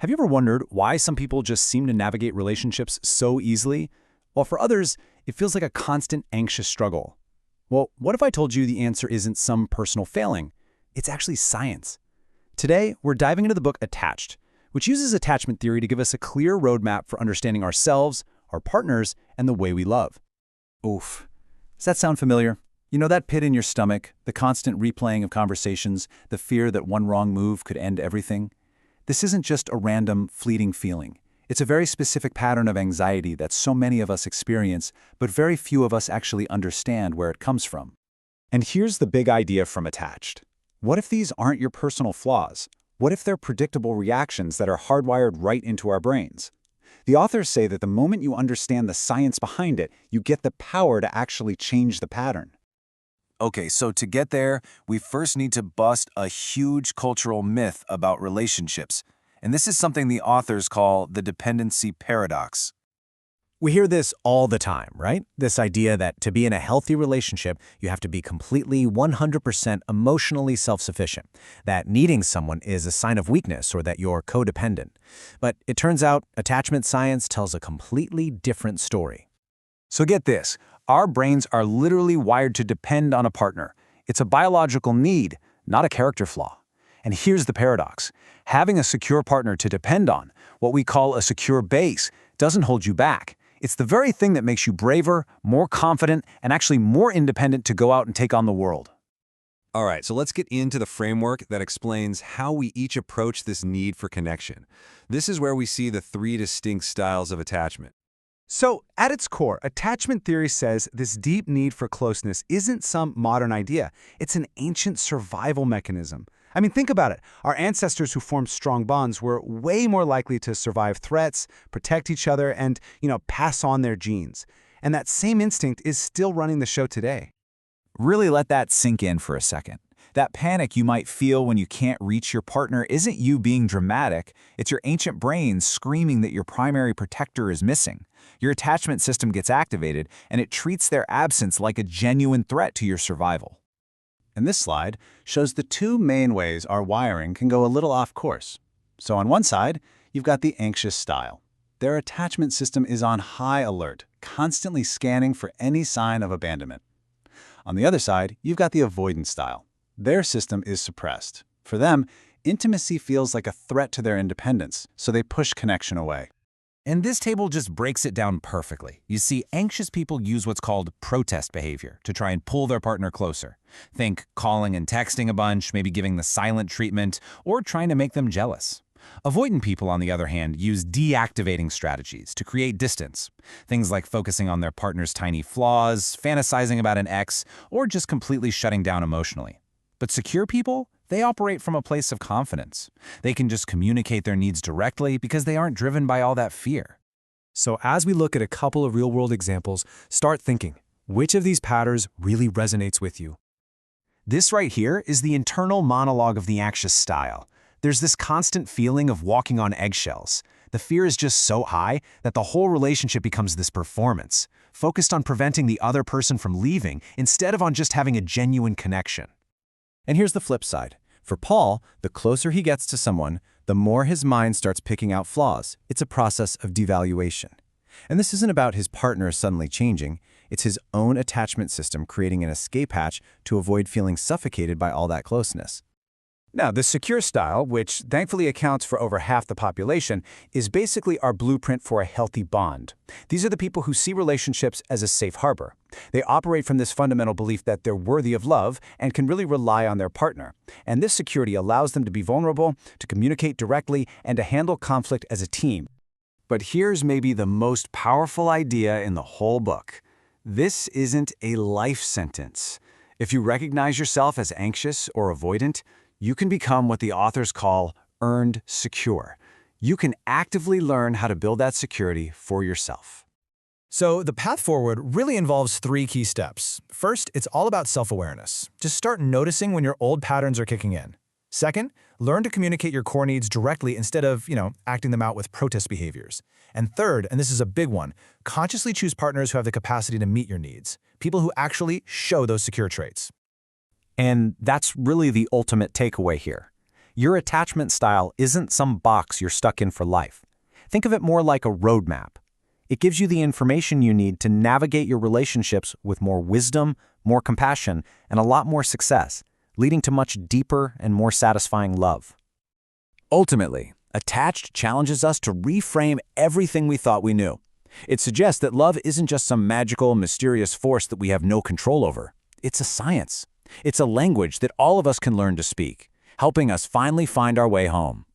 Have you ever wondered why some people just seem to navigate relationships so easily, while for others, it feels like a constant anxious struggle? Well, what if I told you the answer isn't some personal failing? It's actually science. Today, we're diving into the book Attached, which uses attachment theory to give us a clear roadmap for understanding ourselves, our partners, and the way we love. Oof. Does that sound familiar? You know that pit in your stomach, the constant replaying of conversations, the fear that one wrong move could end everything? This isn't just a random, fleeting feeling. It's a very specific pattern of anxiety that so many of us experience, but very few of us actually understand where it comes from. And here's the big idea from Attached. What if these aren't your personal flaws? What if they're predictable reactions that are hardwired right into our brains? The authors say that the moment you understand the science behind it, you get the power to actually change the pattern. Okay, so to get there, we first need to bust a huge cultural myth about relationships. And this is something the authors call the dependency paradox. We hear this all the time, right? This idea that to be in a healthy relationship, you have to be completely 100% emotionally self-sufficient, that needing someone is a sign of weakness or that you're codependent. But it turns out attachment science tells a completely different story. So get this, our brains are literally wired to depend on a partner. It's a biological need, not a character flaw. And here's the paradox. Having a secure partner to depend on, what we call a secure base, doesn't hold you back. It's the very thing that makes you braver, more confident, and actually more independent to go out and take on the world. All right, so let's get into the framework that explains how we each approach this need for connection. This is where we see the three distinct styles of attachment. So, at its core, attachment theory says this deep need for closeness isn't some modern idea. It's an ancient survival mechanism. I mean, think about it. Our ancestors who formed strong bonds were way more likely to survive threats, protect each other, and, pass on their genes. And that same instinct is still running the show today. Really let that sink in for a second. That panic you might feel when you can't reach your partner isn't you being dramatic. It's your ancient brain screaming that your primary protector is missing. Your attachment system gets activated, and it treats their absence like a genuine threat to your survival. And this slide shows the two main ways our wiring can go a little off course. So on one side, you've got the anxious style. Their attachment system is on high alert, constantly scanning for any sign of abandonment. On the other side, you've got the avoidant style. Their system is suppressed. For them, intimacy feels like a threat to their independence, so they push connection away. And this table just breaks it down perfectly. You see, anxious people use what's called protest behavior to try and pull their partner closer. Think calling and texting a bunch, maybe giving the silent treatment, or trying to make them jealous. Avoidant people, on the other hand, use deactivating strategies to create distance. Things like focusing on their partner's tiny flaws, fantasizing about an ex, or just completely shutting down emotionally. But secure people, they operate from a place of confidence. They can just communicate their needs directly because they aren't driven by all that fear. So as we look at a couple of real-world examples, start thinking, which of these patterns really resonates with you? This right here is the internal monologue of the anxious style. There's this constant feeling of walking on eggshells. The fear is just so high that the whole relationship becomes this performance, focused on preventing the other person from leaving instead of on just having a genuine connection. And here's the flip side. For Paul, the closer he gets to someone, the more his mind starts picking out flaws. It's a process of devaluation. And this isn't about his partner suddenly changing. It's his own attachment system creating an escape hatch to avoid feeling suffocated by all that closeness. Now, the secure style, which thankfully accounts for over half the population, is basically our blueprint for a healthy bond. These are the people who see relationships as a safe harbor. They operate from this fundamental belief that they're worthy of love and can really rely on their partner. And this security allows them to be vulnerable, to communicate directly, and to handle conflict as a team. But here's maybe the most powerful idea in the whole book. This isn't a life sentence. If you recognize yourself as anxious or avoidant, you can become what the authors call earned secure. You can actively learn how to build that security for yourself. So the path forward really involves three key steps. First, it's all about self-awareness. Just start noticing when your old patterns are kicking in. Second, learn to communicate your core needs directly instead of, acting them out with protest behaviors. And third, and this is a big one, consciously choose partners who have the capacity to meet your needs. People who actually show those secure traits. And that's really the ultimate takeaway here. Your attachment style isn't some box you're stuck in for life. Think of it more like a roadmap. It gives you the information you need to navigate your relationships with more wisdom, more compassion, and a lot more success, leading to much deeper and more satisfying love. Ultimately, Attached challenges us to reframe everything we thought we knew. It suggests that love isn't just some magical, mysterious force that we have no control over. It's a science. It's a language that all of us can learn to speak, helping us finally find our way home.